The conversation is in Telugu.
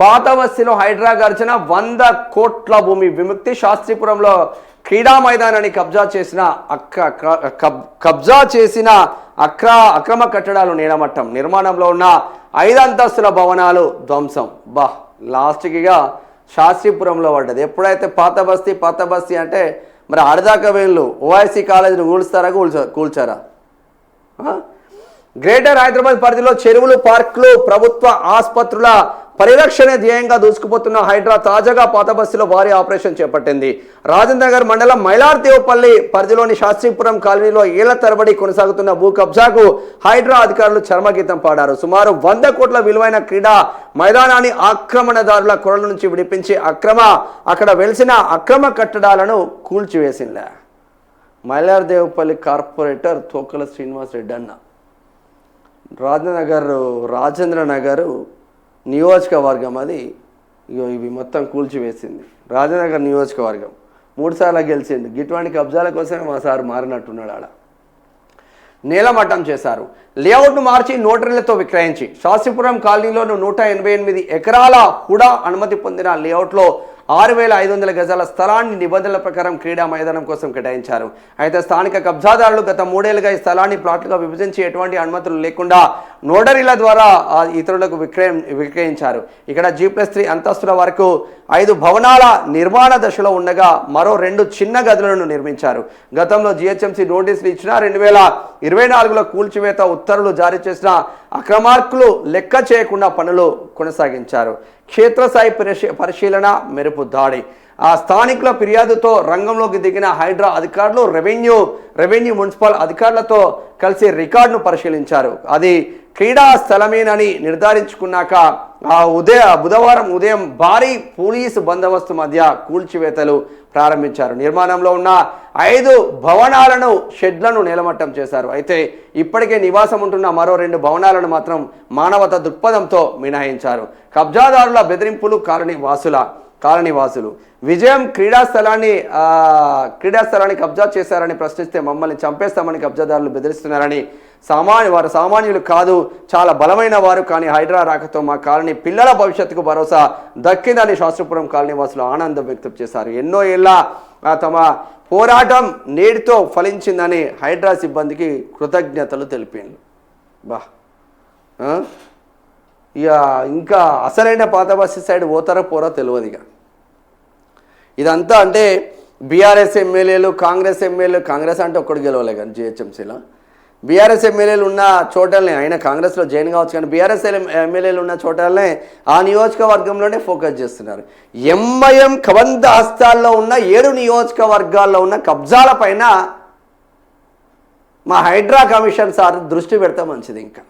పాత బస్తీలో హైడ్రా గర్జన 100 కోట్ల భూమి విముక్తి. శాస్త్రీపురంలో క్రీడా మైదానాన్ని కబ్జా చేసిన అక్రమ కట్టడాలు నేలమట్టం. నిర్మాణంలో ఉన్న 5 అంతస్తుల భవనాలు ధ్వంసం. లాస్ట్కిగా శాస్త్రీపురంలో పడ్డది. ఎప్పుడైతే పాత బస్తీ అంటే మరి ఆడదాకా వీళ్ళు ఓఐసీ కాలేజీని కూల్చారా? గ్రేటర్ హైదరాబాద్ పరిధిలో చెరువులు, పార్కులు, ప్రభుత్వ ఆసుపత్రుల పరిరక్షణ ధ్యేయంగా దూసుకుపోతున్న హైడ్రా తాజాగా పాత బస్తీలో భారీ ఆపరేషన్ చేపట్టింది. రాజేంద్ర నగర్ మండలం మైలార్దేవపల్లి పరిధిలోని శాస్త్రీపురం కాలనీలో ఏళ్ల తరబడి కొనసాగుతున్న భూ కబ్జాకు హైడ్రా అధికారులు చర్మగీతం పాడారు. సుమారు 100 కోట్ల విలువైన క్రీడా మైదానాన్ని ఆక్రమణదారుల కొరల నుంచి విడిపించి అక్కడ వెలిసిన అక్రమ కట్టడాలను కూల్చివేసింది. మైలార్దేవపల్లి కార్పొరేటర్ తోకల శ్రీనివాస్ రెడ్డి అన్న రాజేంద్ర నగర్ నియోజకవర్గం అది ఇవి మొత్తం కూల్చివేసింది. రాజనగర్ నియోజకవర్గం 3 సార్లు గెలిచింది. ఇటువంటి కబ్జాల కోసమే మా సార్ మారినట్టున్నాడు. ఆడ నేలమట్టం చేశారు. లేఅవుట్ను మార్చి నోటరీలతో విక్రయించి శాస్త్రీపురం కాలనీలోని 188 ఎకరాల హుడా అనుమతి పొందిన లేఅవుట్లో 6,500 గజాల స్థలాన్ని నిబంధనల ప్రకారం క్రీడా మైదానం కోసం కేటాయించారు. అయితే స్థానిక కబ్జాదారులు గత 3 ఏళ్లుగా ఈ స్థలాన్ని ప్లాట్లుగా విభజించి ఎటువంటి అనుమతులు లేకుండా నోటరీల ద్వారా ఇతరులకు విక్రయించారు. ఇక్కడ G+3 అంతస్తుల వరకు 5 భవనాల నిర్మాణ దశలో ఉండగా మరో 2 చిన్న గదులను నిర్మించారు. గతంలో GHMC నోటీసులు ఇచ్చినా 2024లో కూల్చివేత ఉత్తర్వులు జారీ చేసిన అక్రమార్కులు లెక్క చేయకుండా పనులు కొనసాగించారు. క్షేత్రస్థాయి పరిశీలన, మెరుపు దాడి. స్థానికుల ఫిర్యాదుతో రంగంలోకి దిగిన హైడ్రా అధికారులు రెవెన్యూ మున్సిపల్ అధికారులతో కలిసి రికార్డును పరిశీలించారు. అది క్రీడా స్థలమేనని నిర్ధారించుకున్నాక బుధవారం ఉదయం భారీ పోలీసు బందోబస్తు మధ్య కూల్చివేతలు ప్రారంభించారు. నిర్మాణంలో ఉన్న 5 భవనాలను షెడ్లను నేలమట్టం చేశారు. అయితే ఇప్పటికే నివాసం ఉంటున్న మరో 2 భవనాలను మాత్రం మానవతా దృక్పథంతో మినహాయించారు. కబ్జాదారుల బెదిరింపులు కాలనీ వాసులు విజయం క్రీడా స్థలాన్ని కబ్జా చేశారని ప్రశ్నిస్తే మమ్మల్ని చంపేస్తామని కబ్జాదారులు బెదిరిస్తున్నారని వారు సామాన్యులు కాదు, చాలా బలమైన వారు, కానీ హైడ్రా రాకతో మా కాలనీ పిల్లల భవిష్యత్తుకు భరోసా దక్కిందని శాస్త్రీపురం కాలనీ వాసులు ఆనందం వ్యక్తం చేశారు. ఎన్నో ఏళ్ళ తమ పోరాటం నేటితో ఫలించిందని హైడ్రా సిబ్బందికి కృతజ్ఞతలు తెలిపింది. ఇంకా అసలైన పాత బస్తీ సైడ్ పోరో తెలియదు. ఇదంతా అంటే బీఆర్ఎస్ ఎమ్మెల్యేలు, కాంగ్రెస్ అంటే ఒక్కడు గెలవలే కానీ GHMCలో బీఆర్ఎస్ ఎమ్మెల్యేలు ఉన్న చోటలనే, ఆయన కాంగ్రెస్లో జాయిన్ కావచ్చు కానీ బీఆర్ఎస్ ఎమ్మెల్యేలు ఉన్న చోటలనే ఆ నియోజకవర్గంలోనే ఫోకస్ చేస్తున్నారు. ఎంఐఎం కబంధ హస్తాల్లో ఉన్న 7 నియోజకవర్గాల్లో ఉన్న కబ్జాల పైన మా హైడ్రా కమిషన్ సార్ దృష్టి పెడితే మంచిది. ఇంకా